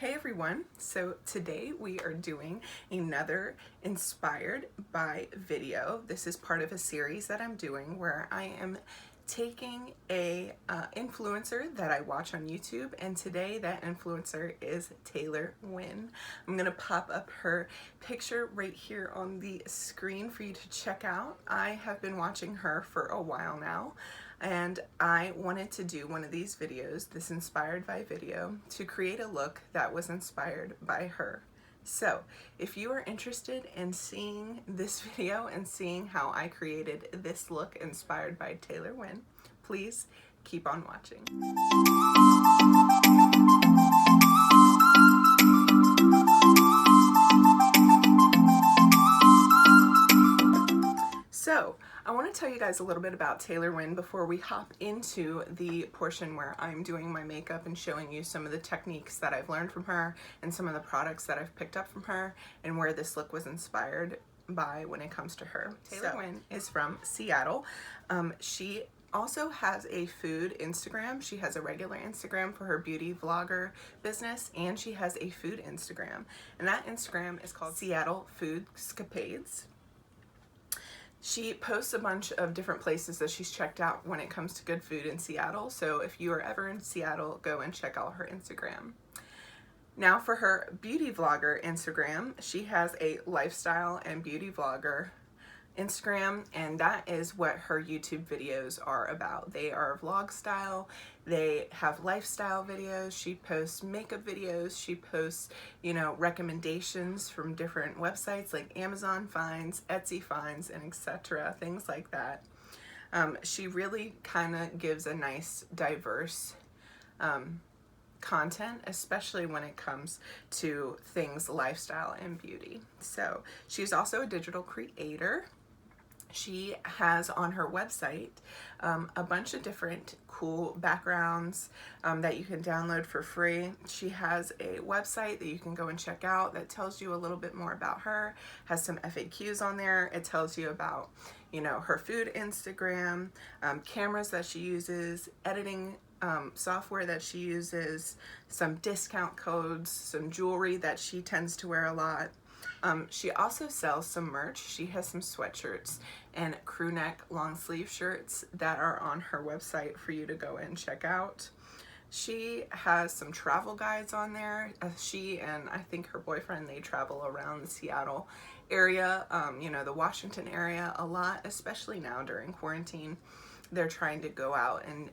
Hey everyone, so today we are doing another inspired by video. This is part of a series that I'm doing where I am taking a influencer that I watch on YouTube, and today that influencer is Taylor Wynn. I'm gonna pop up her picture right here on the screen for you to check out. I have been watching her for a while now, and I wanted to do one of these videos, this inspired by video, to create a look that was inspired by her. So if you are interested in seeing this video and seeing how I created this look inspired by Taylor Wynn, please keep on watching. So I want to tell you guys a little bit about Taylor Wynn before we hop into the portion where I'm doing my makeup and showing you some of the techniques that I've learned from her and some of the products that I've picked up from her and where this look was inspired by when it comes to her. Taylor Wynn is from Seattle. She also has a food Instagram. She has a regular Instagram for her beauty vlogger business, and she has a food Instagram. And that Instagram is called Seattle Foodscapades. She posts a bunch of different places that she's checked out when it comes to good food in Seattle. So if you are ever in Seattle, go and check out her Instagram. Now for her beauty vlogger Instagram, she has a lifestyle and beauty vlogger Instagram, and that is what her YouTube videos are about. They are vlog style. They have lifestyle videos. She posts makeup videos. She posts, recommendations from different websites like Amazon finds, Etsy finds, and etc. Things like that. She really kind of gives a nice, diverse content, especially when it comes to things lifestyle and beauty. So she's also a digital creator. She has on her website a bunch of different cool backgrounds that you can download for free. She has a website that you can go and check out that tells you a little bit more about her, has some FAQs on there. It tells you about, her food Instagram, cameras that she uses, editing software that she uses, some discount codes, some jewelry that she tends to wear a lot. She also sells some merch. She has some sweatshirts and crew neck long sleeve shirts that are on her website for you to go and check out. She has some travel guides on there. She and I think her boyfriend, they travel around the Seattle area, the Washington area a lot, especially now during quarantine. They're trying to go out and,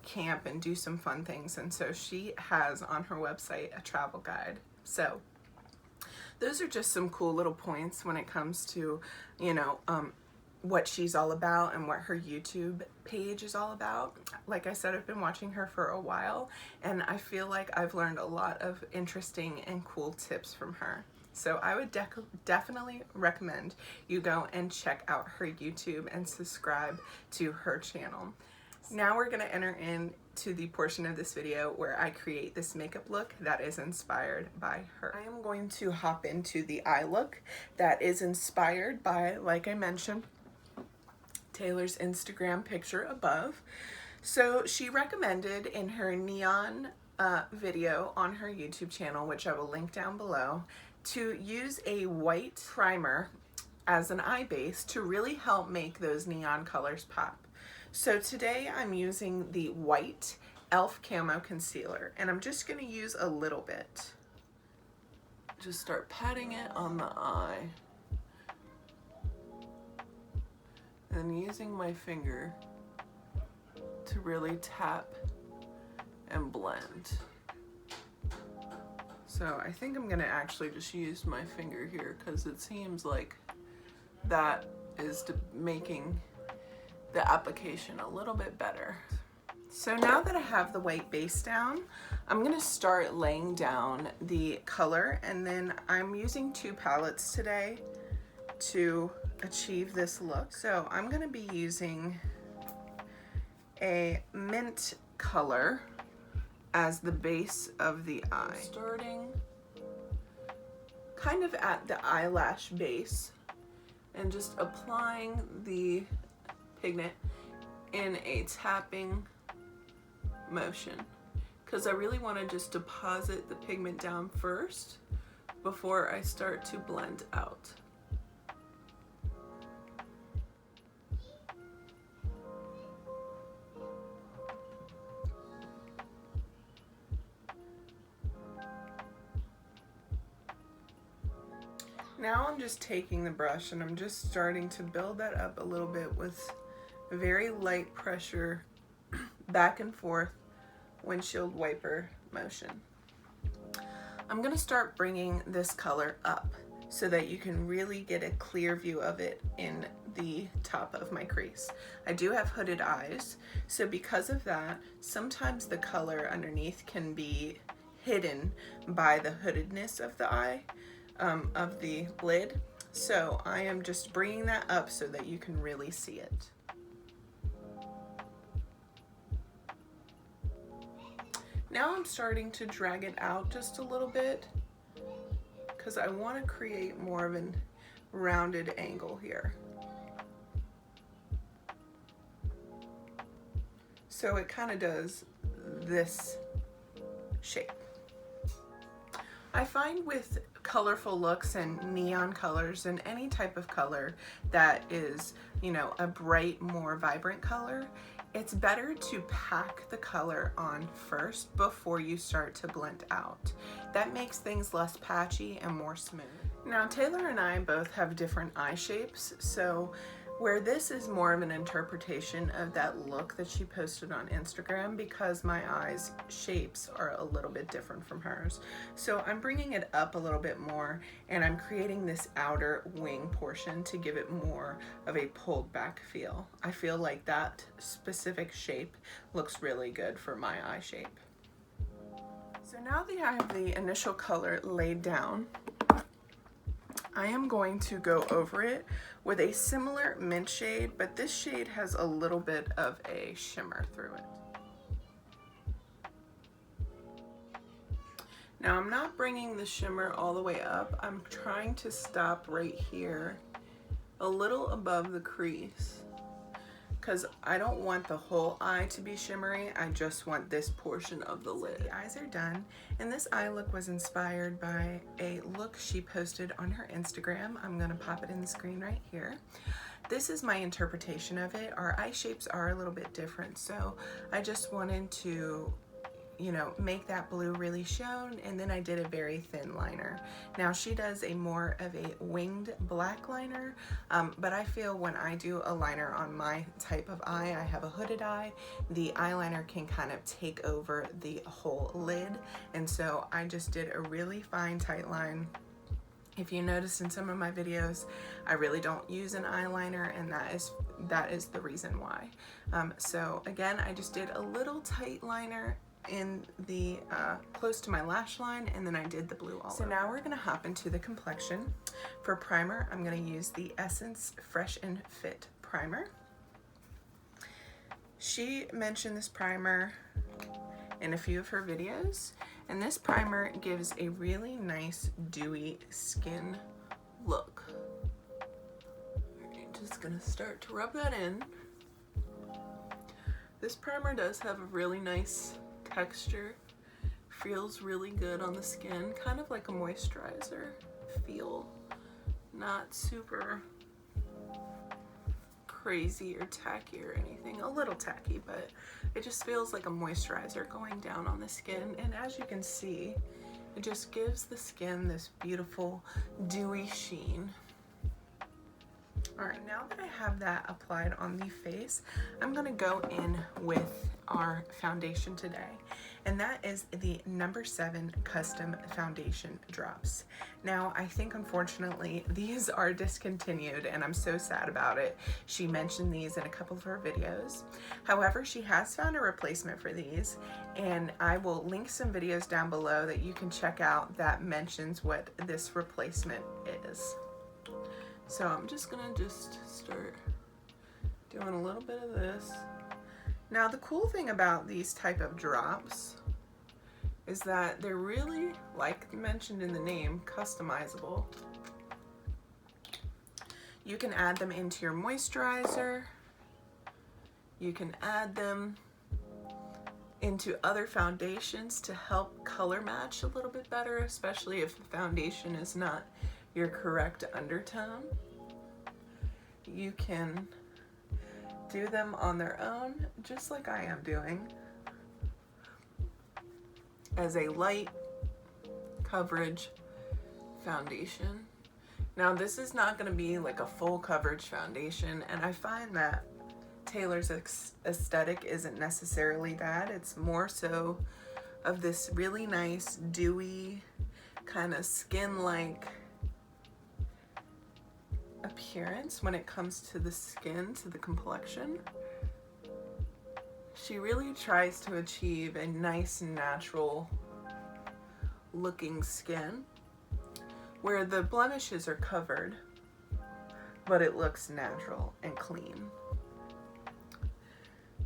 camp and do some fun things. And so she has on her website a travel guide. So those are just some cool little points when it comes to, what she's all about and what her YouTube page is all about. Like I said, I've been watching her for a while, and I feel like I've learned a lot of interesting and cool tips from her. So I would definitely recommend you go and check out her YouTube and subscribe to her channel. Now we're gonna enter into the portion of this video where I create this makeup look that is inspired by her. I am going to hop into the eye look that is inspired by, like I mentioned, Taylor's Instagram picture above. So she recommended in her neon video on her YouTube channel, which I will link down below, to use a white primer as an eye base to really help make those neon colors pop. So today I'm using the white e.l.f. Camo Concealer, and I'm just going to use a little bit. Just start patting it on the eye. And using my finger to really tap and blend. So I think I'm going to actually just use my finger here because it seems like that is making the application a little bit better. So now that I have the white base down, I'm gonna start laying down the color, and then I'm using two palettes today to achieve this look. So I'm gonna be using a mint color as the base of the eye. Starting kind of at the eyelash base and just applying the pigment in a tapping motion. because I really want to just deposit the pigment down first before I start to blend out. Now I'm just taking the brush and I'm just starting to build that up a little bit with very light pressure back and forth windshield wiper motion. I'm going to start bringing this color up so that you can really get a clear view of it in the top of my crease. I do have hooded eyes, so because of that, sometimes the color underneath can be hidden by the hoodedness of the eye, of the lid. So I am just bringing that up so that you can really see it. Now I'm starting to drag it out just a little bit because I want to create more of a rounded angle here. So it kind of does this shape. I find with colorful looks and neon colors and any type of color that is, you know, a bright, more vibrant color, it's better to pack the color on first before you start to blend out. That makes things less patchy and more smooth. Now, Taylor and I both have different eye shapes, so where this is more of an interpretation of that look that she posted on Instagram, because my eyes shapes are a little bit different from hers. So I'm bringing it up a little bit more and I'm creating this outer wing portion to give it more of a pulled back feel. I feel like that specific shape looks really good for my eye shape. So now that I have the initial color laid down, I am going to go over it with a similar mint shade, but this shade has a little bit of a shimmer through it. Now I'm not bringing the shimmer all the way up. I'm trying to stop right here, a little above the crease, because I don't want the whole eye to be shimmery. I just want this portion of the lid. The eyes are done, and this eye look was inspired by a look she posted on her Instagram. I'm gonna pop it in the screen right here. This is my interpretation of it. Our eye shapes are a little bit different, so I just wanted to, you know, make that blue really shown, and then I did a very thin liner. Now she does a more of a winged black liner, but I feel when I do a liner on my type of eye, I have a hooded eye, the eyeliner can kind of take over the whole lid, and so I just did a really fine tight line. If you noticed in some of my videos, I really don't use an eyeliner, and that is the reason why. So again, I just did a little tight liner in the close to my lash line, and then I did the blue all over. So now we're gonna hop into the complexion. For primer, I'm gonna use the Essence Fresh and Fit primer. She mentioned this primer in a few of her videos, and this primer gives a really nice dewy skin look. I'm just gonna start to rub that in. This primer does have a really nice texture, feels really good on the skin, kind of like a moisturizer feel, not super crazy or tacky or anything, a little tacky, but it just feels like a moisturizer going down on the skin, and as you can see, it just gives the skin this beautiful dewy sheen. Alright, now that I have that applied on the face, I'm going to go in with our foundation today, and that is the No. 7 Custom Foundation Drops. Now, I think unfortunately these are discontinued, and I'm so sad about it. She mentioned these in a couple of her videos. However, she has found a replacement for these, and I will link some videos down below that you can check out that mentions what this replacement is. So I'm just gonna start doing a little bit of this. Now the cool thing about these type of drops is that they're really, like mentioned in the name, customizable. You can add them into your moisturizer. You can add them into other foundations to help color match a little bit better, especially if the foundation is not your correct undertone. You can do them on their own, just like I am doing, as a light coverage foundation. Now this is not going to be like a full coverage foundation, and I find that Taylor's aesthetic isn't necessarily that. It's more so of this really nice dewy kind of skin-like appearance when it comes to the skin, to the complexion. She really tries to achieve a nice natural looking skin where the blemishes are covered, but it looks natural and clean.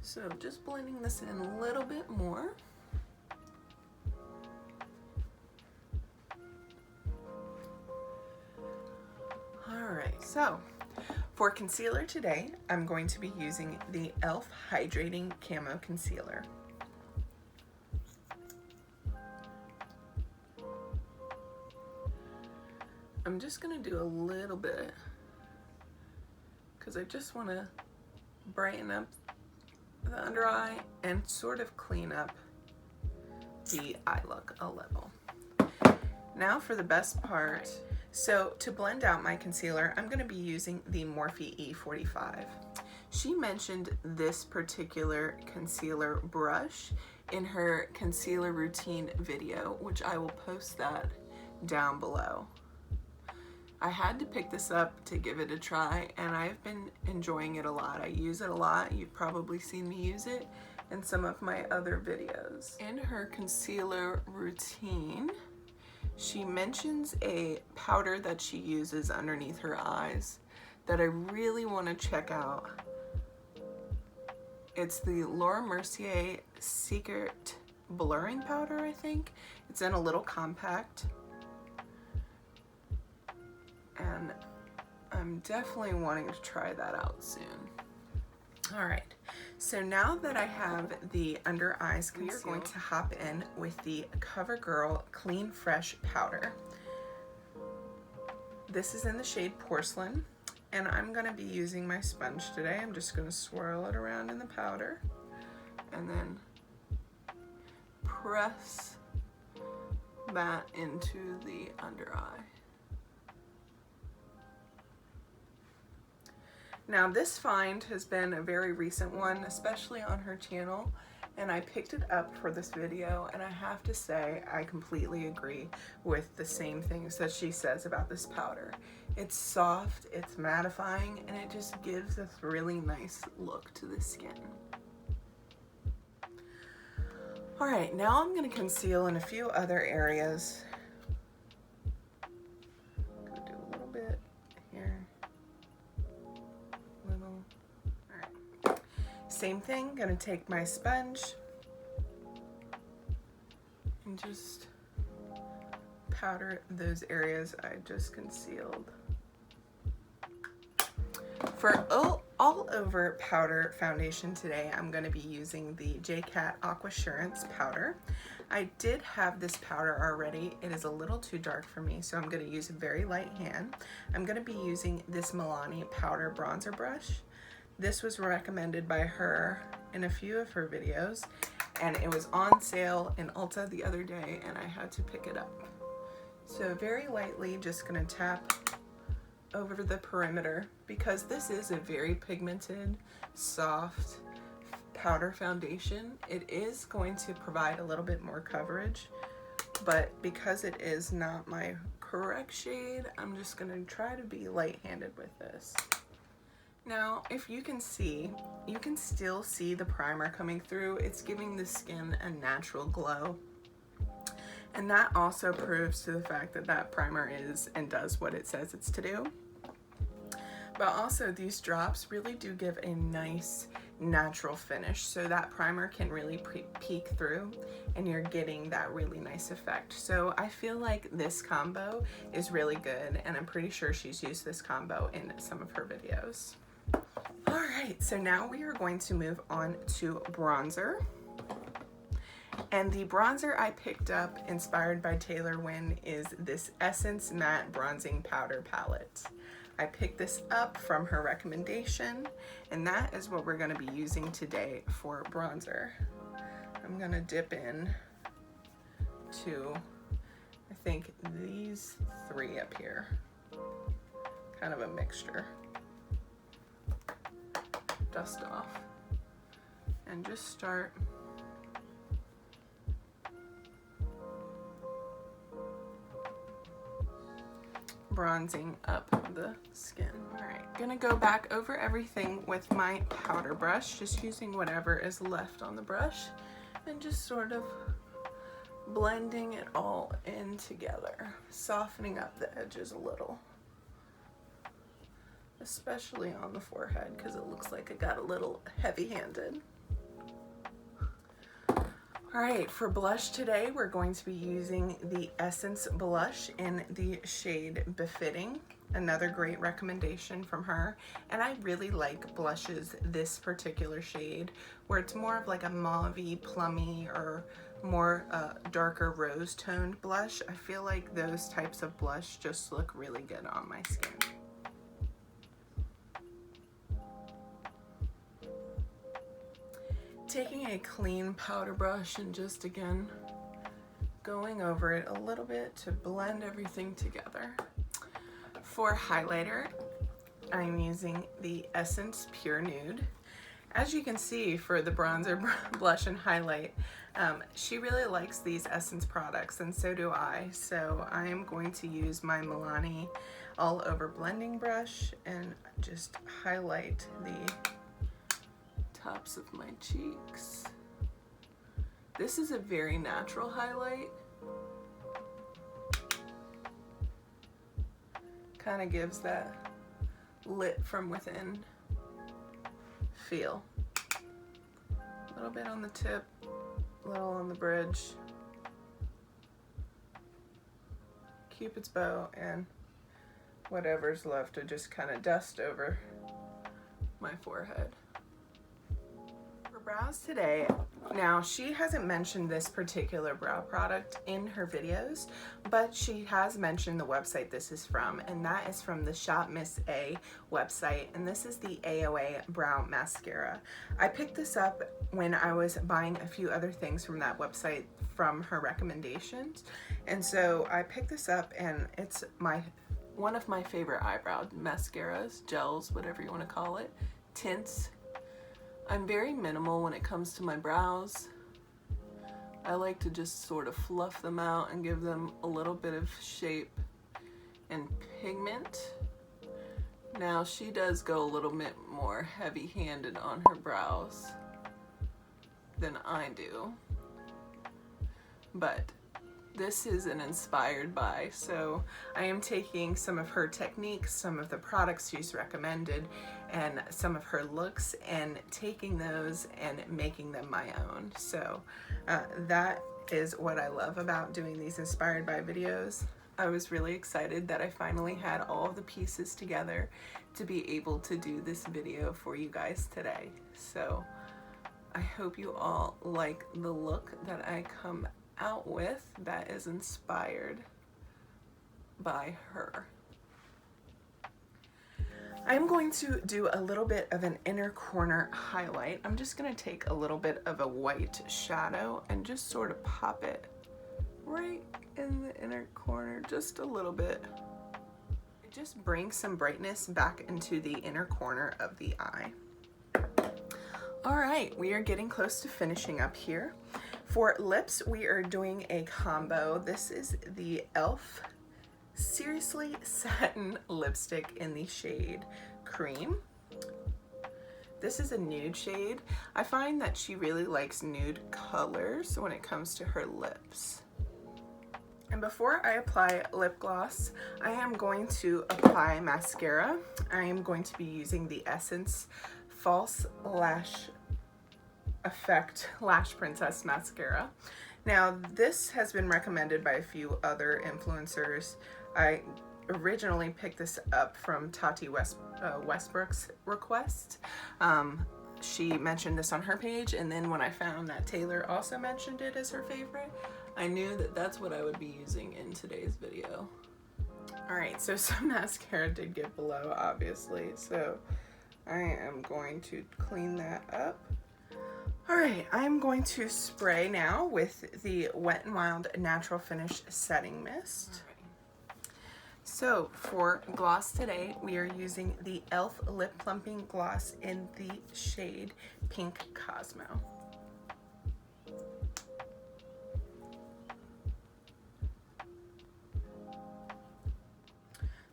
So just blending this in a little bit more. Alright, so for concealer today, I'm going to be using the e.l.f. Hydrating Camo Concealer. I'm just going to do a little bit because I just want to brighten up the under eye and sort of clean up the eye look a little. Now for the best part. So to blend out my concealer, I'm going to be using the Morphe E45. She mentioned this particular concealer brush in her concealer routine video, which I will post that down below. I had to pick this up to give it a try, and I've been enjoying it a lot. I use it a lot. You've probably seen me use it in some of my other videos. In her concealer routine, she mentions a powder that she uses underneath her eyes that I really want to check out. It's the Laura Mercier Secret Blurring Powder, I think. It's in a little compact. And I'm definitely wanting to try that out soon. All right, so now that I have the under eyes concealed, we are going to hop in with the Covergirl Clean Fresh Powder. This is in the shade Porcelain, and I'm gonna be using my sponge today. I'm just gonna swirl it around in the powder and then press that into the under eye. Now this find has been a very recent one, especially on her channel, and I picked it up for this video, and I have to say I completely agree with the same things that she says about this powder. It's soft, it's mattifying, and it just gives this really nice look to the skin. Alright, now I'm going to conceal in a few other areas. Same thing, gonna take my sponge and just powder those areas I just concealed. For all over powder foundation today, I'm gonna be using the JCat Aquasurance powder. I did have this powder already. It is a little too dark for me, so I'm gonna use a very light hand. I'm gonna be using this Milani powder bronzer brush. This was recommended by her in a few of her videos, and it was on sale in Ulta the other day, and I had to pick it up. So very lightly, just gonna tap over the perimeter, because this is a very pigmented, soft powder foundation. It is going to provide a little bit more coverage, but because it is not my correct shade, I'm just gonna try to be light-handed with this. Now, if you can see, you can still see the primer coming through. It's giving the skin a natural glow. And that also proves to the fact that that primer is and does what it says it's to do. But also these drops really do give a nice natural finish, so that primer can really peek through and you're getting that really nice effect. So I feel like this combo is really good, and I'm pretty sure she's used this combo in some of her videos. All right, so now we are going to move on to bronzer. And the bronzer I picked up, inspired by Taylor Wynn, is this Essence Matte Bronzing Powder Palette. I picked this up from her recommendation, and that is what we're going to be using today for bronzer. I'm going to dip in to, I think, these three up here. Kind of a mixture. Dust off. And just start bronzing up the skin. All right, gonna go back over everything with my powder brush, just using whatever is left on the brush and just sort of blending it all in together, softening up the edges a little, especially on the forehead because it looks like it got a little heavy-handed. All right, for blush today, we're going to be using the Essence blush in the shade Befitting, another great recommendation from her. And I really like blushes this particular shade, where it's more of like a mauve-y, plummy, or more darker rose-toned blush. I feel like those types of blush just look really good on my skin. Taking a clean powder brush and just again going over it a little bit to blend everything together. For highlighter, I'm using the Essence Pure Nude. As you can see, for the bronzer, blush, and highlight, she really likes these Essence products, and so do I. So I am going to use my Milani All Over Blending Brush and just highlight the tops of my cheeks. This is a very natural highlight. Kind of gives that lit from within feel. A little bit on the tip, a little on the bridge, Cupid's bow, and whatever's left to just kind of dust over my forehead. Brows today, now she hasn't mentioned this particular brow product in her videos, but she has mentioned the website this is from, and that is from the Shop Miss A website, and this is the AOA Brow Mascara. I picked this up when I was buying a few other things from that website from her recommendations, and so I picked this up, and it's one of my favorite eyebrow mascaras, gels, whatever you want to call it, tints. I'm very minimal when it comes to my brows. I like to just sort of fluff them out and give them a little bit of shape and pigment. Now she does go a little bit more heavy-handed on her brows than I do, but this is an inspired by, so I am taking some of her techniques, some of the products she's recommended, and some of her looks, and taking those and making them my own. So that is what I love about doing these inspired by videos. I was really excited that I finally had all of the pieces together to be able to do this video for you guys today. So I hope you all like the look that I come out with that is inspired by her. I'm going to do a little bit of an inner corner highlight. I'm just going to take a little bit of a white shadow and just sort of pop it right in the inner corner, just a little bit. It just brings some brightness back into the inner corner of the eye. All right, we are getting close to finishing up here. For lips, we are doing a combo. This is the e.l.f. Seriously Satin lipstick in the shade Cream. This is a nude shade. I find that she really likes nude colors when it comes to her lips. And before I apply lip gloss, I am going to apply mascara. I am going to be using the Essence False Lash Effect Lash Princess Mascara. Now, this has been recommended by a few other influencers. I originally picked this up from Tati Westbrook's request. she mentioned this on her page, and then when I found that Taylor also mentioned it as her favorite, I knew that that's what I would be using in today's video. Alright, so some mascara did get below, obviously, so I am going to clean that up. Alright, I'm going to spray now with the Wet n Wild Natural Finish Setting Mist. So for gloss today, we are using the e.l.f. Lip Plumping Gloss in the shade Pink Cosmo.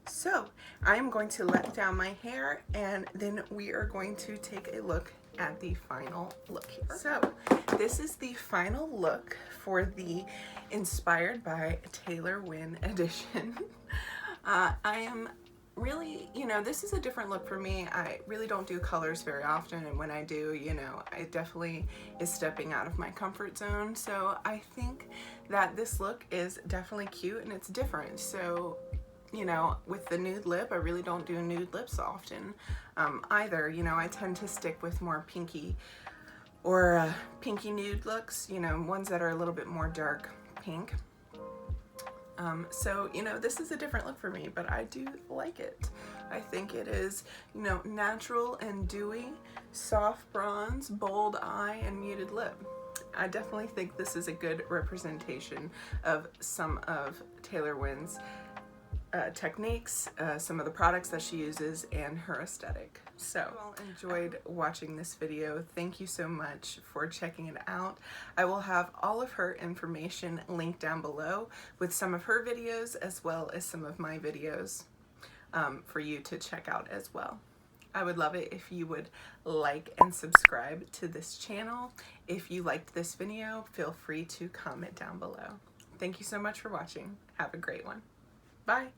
So I'm going to let down my hair, and then we are going to take a look at the final look here. So this is the final look for the Inspired by Taylor Wynn edition. I am really, you know, this is a different look for me. I really don't do colors very often, and when I do, you know, it definitely is stepping out of my comfort zone. So I think that this look is definitely cute and it's different. So, you know, with the nude lip, I really don't do nude lips often either. You know, I tend to stick with more pinky or pinky nude looks, you know, ones that are a little bit more dark pink. So, you know, this is a different look for me, but I do like it. I think it is, you know, natural and dewy, soft bronze, bold eye, and muted lip. I definitely think this is a good representation of some of Taylor Wynn's techniques, some of the products that she uses, and her aesthetic. So, if you all enjoyed watching this video, thank you so much for checking it out. I will have all of her information linked down below with some of her videos as well as some of my videos for you to check out as well. I would love it if you would like and subscribe to this channel. If you liked this video, feel free to comment down below. Thank you so much for watching. Have a great one. Bye.